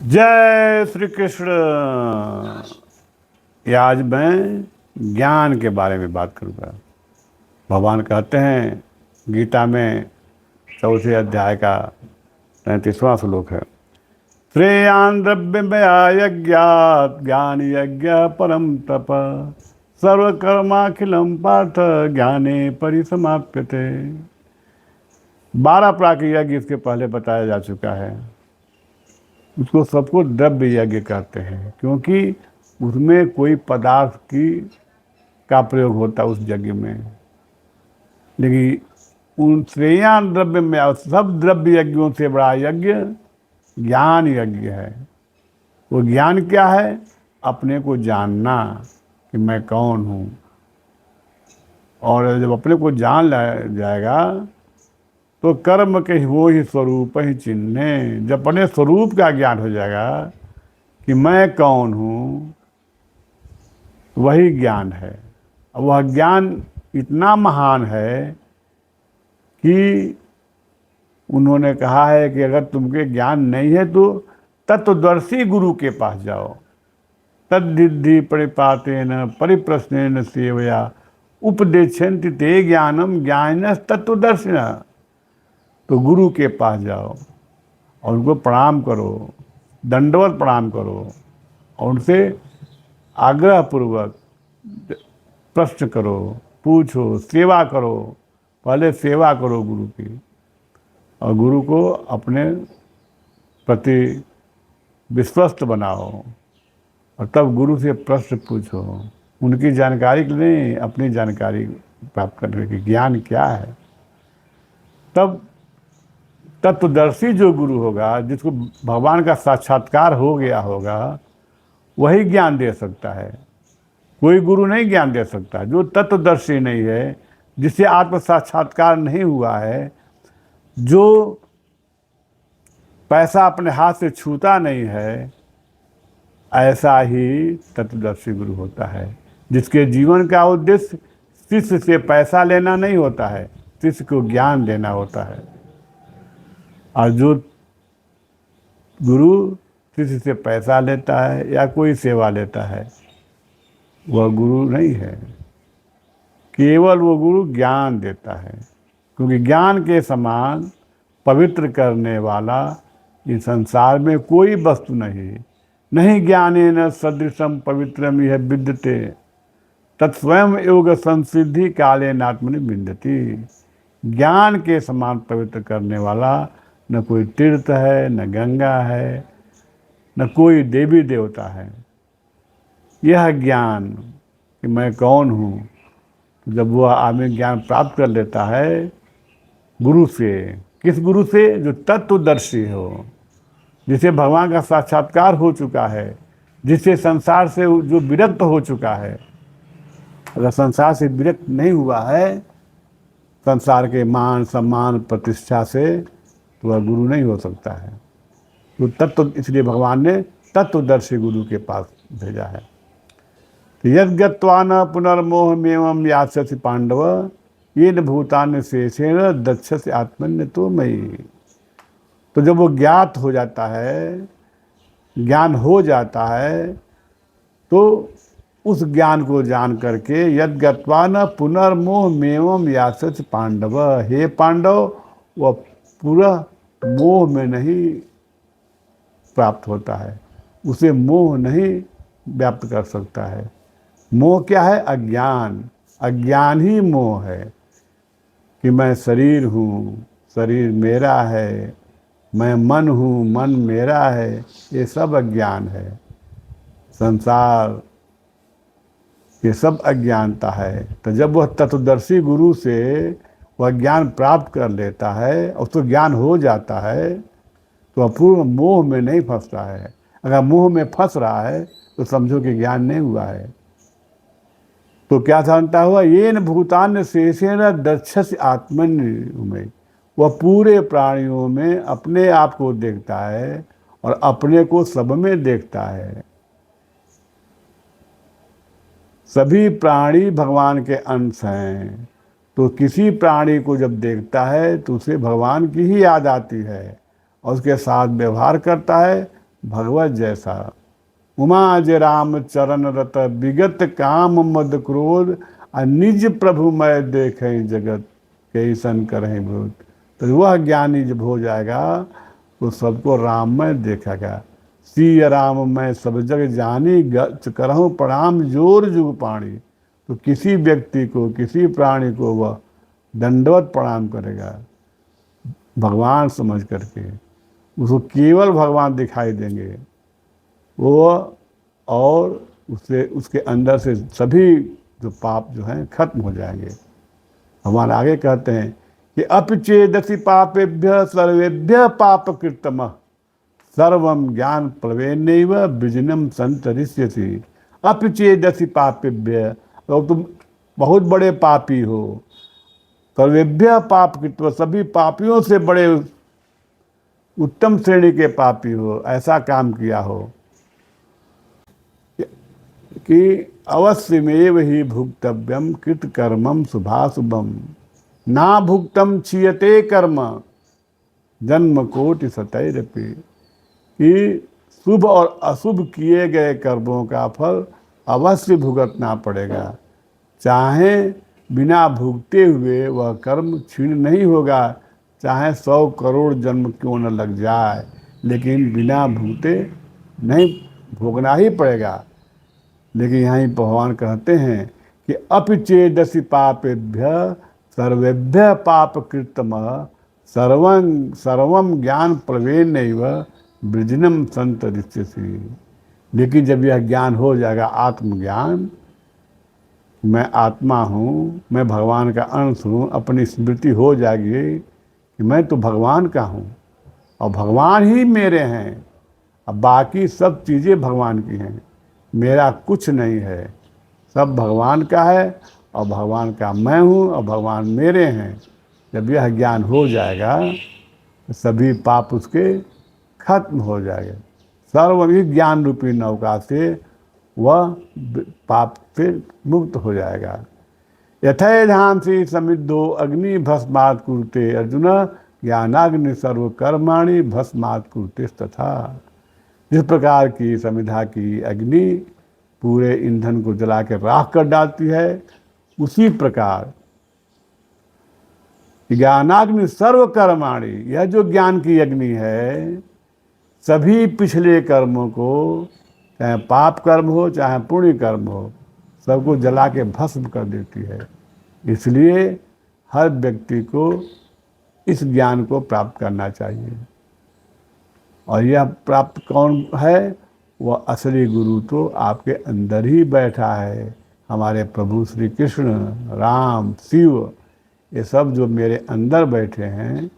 जय श्री कृष्ण। ये आज मैं ज्ञान के बारे में बात करूँगा। भगवान कहते हैं गीता में चौथे अध्याय का 33वां श्लोक है, श्रेयान द्रव्यमया यज्ञात् ज्ञान यज्ञ परम तप सर्वकर्माखिलम पार्थ ज्ञाने परिसमाप्यते। 12 प्राकृतिक यज्ञ इसके पहले बताया जा चुका है। उसको सबको द्रव्य यज्ञ कहते हैं क्योंकि उसमें कोई पदार्थ की का प्रयोग होता है उस यज्ञ में। लेकिन उन श्रेयान द्रव्य में सब द्रव्य यज्ञों से बड़ा यज्ञ ज्ञान यज्ञ है। वो ज्ञान क्या है? अपने को जानना कि मैं कौन हूँ। और जब अपने को जान जाएगा तो कर्म के वो ही स्वरूप ही चिन्ह। जब अपने स्वरूप का ज्ञान हो जाएगा कि मैं कौन हूँ, वही ज्ञान है। वह ज्ञान इतना महान है कि उन्होंने कहा है कि अगर तुमके ज्ञान नहीं है तो तत्वदर्शी गुरु के पास जाओ। तद्धिद्धि परिपातेन परिप्रश्नेन सेवया उपदेशन्ति ते ज्ञानम ज्ञानिनः तत्वदर्शिनः। तो गुरु के पास जाओ और उनको प्रणाम करो, दंडवत प्रणाम करो और उनसे आग्रहपूर्वक प्रश्न करो, पूछो, सेवा करो। पहले सेवा करो गुरु की और गुरु को अपने प्रति विश्वस्त बनाओ और तब गुरु से प्रश्न पूछो। उनकी जानकारी के लिए नहीं, अपनी जानकारी प्राप्त करने की ज्ञान क्या है। तब तत्वदर्शी जो गुरु होगा, जिसको भगवान का साक्षात्कार हो गया होगा, वही ज्ञान दे सकता है। कोई गुरु नहीं ज्ञान दे सकता। जो तत्वदर्शी नहीं है, जिसे आत्म साक्षात्कार नहीं हुआ है, जो पैसा अपने हाथ से छूता नहीं है, ऐसा ही तत्वदर्शी गुरु होता है। जिसके जीवन का उद्देश्य शिष्य से पैसा लेना नहीं होता है, शिष्य को ज्ञान देना होता है। और जो गुरु किसी से पैसा लेता है या कोई सेवा लेता है, वह गुरु नहीं है। केवल वो गुरु ज्ञान देता है, क्योंकि ज्ञान के समान पवित्र करने वाला इस संसार में कोई वस्तु नहीं ज्ञानेन सदृशम पवित्रम यह विद्यते तत्स्वयं योग संसिद्धि कालेन आत्मनि विन्दति। ज्ञान के समान पवित्र करने वाला न कोई तीर्थ है, न गंगा है, न कोई देवी देवता है। यह ज्ञान कि मैं कौन हूँ, जब वह आदमी ज्ञान प्राप्त कर लेता है गुरु से। किस गुरु से? जो तत्वदर्शी हो, जिसे भगवान का साक्षात्कार हो चुका है, जिससे संसार से जो विरक्त हो चुका है। अगर संसार से विरक्त नहीं हुआ है, संसार के मान सम्मान प्रतिष्ठा से, तो वह गुरु नहीं हो सकता है। तो तत्व, इसलिए भगवान ने तत्वदर्शी गुरु के पास भेजा है। तो यद्गत्वा न पुनर्मोहमेवं यास्यसि पांडव येन भूतानि शेषेण दक्षस्य आत्मन्यतो मयि। तो जब वो ज्ञात हो जाता है, ज्ञान हो जाता है, तो उस ज्ञान को जान करके यद्गत्वा न पुनर्मोहमेवं यास्यसि पांडव, हे पांडव, वह पूरा मोह में नहीं प्राप्त होता है, उसे मोह नहीं व्याप्त कर सकता है। मोह क्या है? अज्ञान। अज्ञान ही मोह है कि मैं शरीर हूँ, शरीर मेरा है, मैं मन हूँ, मन मेरा है। ये सब अज्ञान है। संसार ये सब अज्ञानता है। तो जब वह तत्वदर्शी गुरु से वह ज्ञान प्राप्त कर लेता है और उसको ज्ञान हो जाता है, तो अपूर्ण मोह में नहीं फंसता है। अगर मोह में फंस रहा है तो समझो कि ज्ञान नहीं हुआ है। तो क्या जानता हुआ? येन भूतान्य शेषेण दक्षस्य आत्मन्य। वह पूरे प्राणियों में अपने आप को देखता है और अपने को सब में देखता है। सभी प्राणी भगवान के अंश हैं। तो किसी प्राणी को जब देखता है तो उसे भगवान की ही याद आती है और उसके साथ व्यवहार करता है भगवत जैसा। उमा जे राम चरण रत विगत काम मद क्रोध, आ निज प्रभु मैं देखें जगत कैसन करें भूत। तो वह ज्ञानी जब हो जाएगा तो सबको राममय देखेगा। सिय राम मैं सब जग जानी, गच करहूँ प्रणाम जोर जुग पाणी। तो किसी व्यक्ति को, किसी प्राणी को वह दंडवत प्रणाम करेगा भगवान समझ करके। उसको केवल भगवान दिखाई देंगे वो, और उससे उसके अंदर से सभी जो पाप जो हैं खत्म हो जाएंगे। भगवान आगे कहते हैं कि अपचेदसि पापेभ्य सर्वेभ्य पाप कृतम, सर्वम ज्ञान प्लवेनैव विजनम संतरिष्यसि। अपचेदसि पापेभ्य, तो तुम बहुत बड़े पापी हो, सर्वेभ्य पाप कृतम, सभी पापियों से बड़े उत्तम श्रेणी के पापी हो, ऐसा काम किया हो कि अवश्यमेव ही भुक्तव्यम कृत कर्मम शुभाशुभम, ना भुक्तम क्षीयते कर्म जन्म कोटि सतैरपि। कि शुभ और अशुभ किए गए कर्मों का फल अवश्य भुगतना पड़ेगा, चाहे बिना भुगते हुए वह कर्म क्षीण नहीं होगा, चाहे 100 करोड़ जन्म क्यों न लग जाए, लेकिन बिना भुगते नहीं भोगना ही पड़ेगा। लेकिन यहाँ भगवान कहते हैं कि अपचेदसि पापेभ्य सर्वेभ्य पाप कृतम, सर्वम ज्ञान प्रवेनैव वृजनम संतरिष्यसि। लेकिन जब यह ज्ञान हो जाएगा, आत्मज्ञान, मैं आत्मा हूँ, मैं भगवान का अंश हूँ, अपनी स्मृति हो जाएगी कि मैं तो भगवान का हूँ और भगवान ही मेरे हैं, अब बाकी सब चीज़ें भगवान की हैं, मेरा कुछ नहीं है, सब भगवान का है और भगवान का मैं हूँ और भगवान मेरे हैं। जब यह ज्ञान हो जाएगा तो सभी पाप उसके खत्म हो जाएंगे। सर्व ज्ञान रूपी नौका से वह पाप से मुक्त हो जाएगा। यथैधांसि समिद्धो अग्नि भस्मात् कुरुते अर्जुन, ज्ञानाग्नि सर्व कर्माणि भस्मात् कुरुते तथा। जिस प्रकार की समिधा की अग्नि पूरे ईंधन को जला के राख कर डालती है, उसी प्रकार ज्ञानाग्नि सर्व कर्माणि, यह जो ज्ञान की अग्नि है, सभी पिछले कर्मों को, चाहे पाप कर्म हो चाहे पुण्य कर्म हो, सबको जला के भस्म कर देती है। इसलिए हर व्यक्ति को इस ज्ञान को प्राप्त करना चाहिए। और यह प्राप्त कौन है? वह असली गुरु तो आपके अंदर ही बैठा है। हमारे प्रभु श्री कृष्ण, राम, शिव, ये सब जो मेरे अंदर बैठे हैं,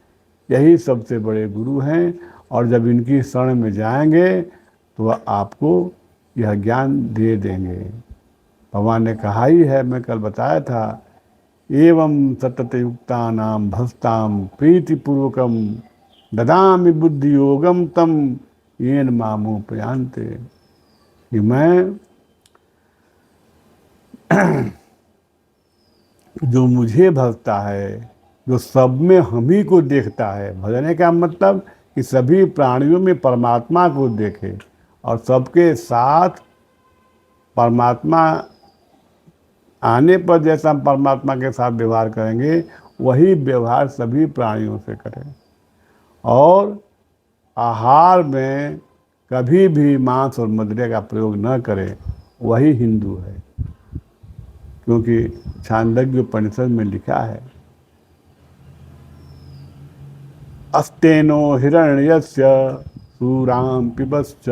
यही सबसे बड़े गुरु हैं। और जब इनकी शरण में जाएंगे तो वह आपको यह ज्ञान दे देंगे। भगवान ने कहा ही है, मैं कल बताया था, एवं सतत युक्तानां भस्तां प्रीतिपूर्वकम ददामि बुद्धि योगम तम येन मामुपयान्ते। कि मैं जो मुझे भजता है, जो सब में हम ही को देखता है, भजने का मतलब कि सभी प्राणियों में परमात्मा को देखे और सबके साथ परमात्मा आने पर जैसा हम परमात्मा के साथ व्यवहार करेंगे, वही व्यवहार सभी प्राणियों से करें। और आहार में कभी भी मांस और मदिरा का प्रयोग न करें, वही हिंदू है। क्योंकि छांदोग्य उपनिषद में लिखा है, अस्तेनो हिरण्यस्य सूरां पिबश्च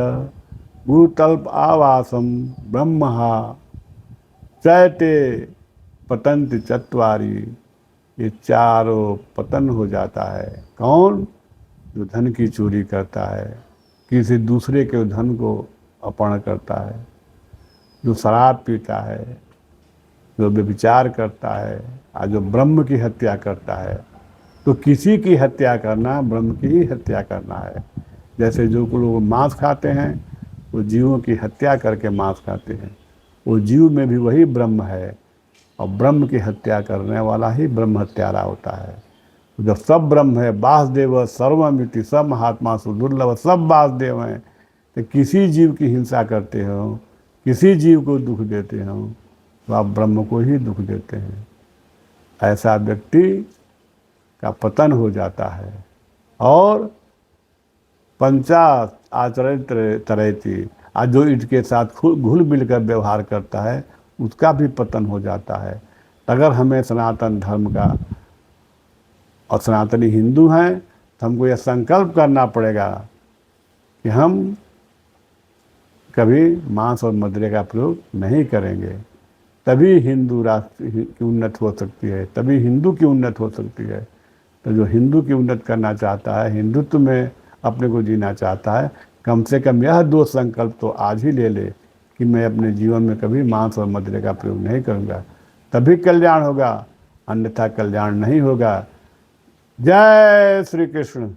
भूतल्प आवासम ब्रह्महा चैते पतंति चत्वारी। ये चारों पतन हो जाता है। कौन? जो धन की चोरी करता है, किसी दूसरे के धन को अपहरण करता है, जो शराब पीता है, जो व्यभिचार करता है, और जो ब्रह्म की हत्या करता है। तो किसी की हत्या करना ब्रह्म की ही हत्या करना है। जैसे जो लोग मांस खाते हैं, वो जीवों की हत्या करके मांस खाते हैं, वो जीव में भी वही ब्रह्म है, और ब्रह्म की हत्या करने वाला ही ब्रह्म हत्यारा होता है। जब सब ब्रह्म है, वासुदेव सर्वमिति, सब महात्मा सुदुर्लभ, सब वासुदेव हैं, तो किसी जीव की हिंसा करते हो, किसी जीव को दुख देते हो, तो आप ब्रह्म को ही दुख देते हैं। ऐसा व्यक्ति का पतन हो जाता है और पंचा आचरण तरयति, आज जो इसके साथ घुल मिल कर व्यवहार करता है उसका भी पतन हो जाता है। अगर हमें सनातन धर्म का और सनातनी हिंदू हैं तो हमको यह संकल्प करना पड़ेगा कि हम कभी मांस और मदिरा का प्रयोग नहीं करेंगे। तभी हिंदू राष्ट्र की उन्नति हो सकती है, तभी हिंदू की उन्नति हो सकती है। तो जो हिंदू की उन्नति करना चाहता है, हिंदुत्व में अपने को जीना चाहता है, कम से कम यह 2 संकल्प तो आज ही ले ले कि मैं अपने जीवन में कभी मांस और मदिरा का प्रयोग नहीं करूँगा। तभी कल्याण होगा, अन्यथा कल्याण नहीं होगा। जय श्री कृष्ण।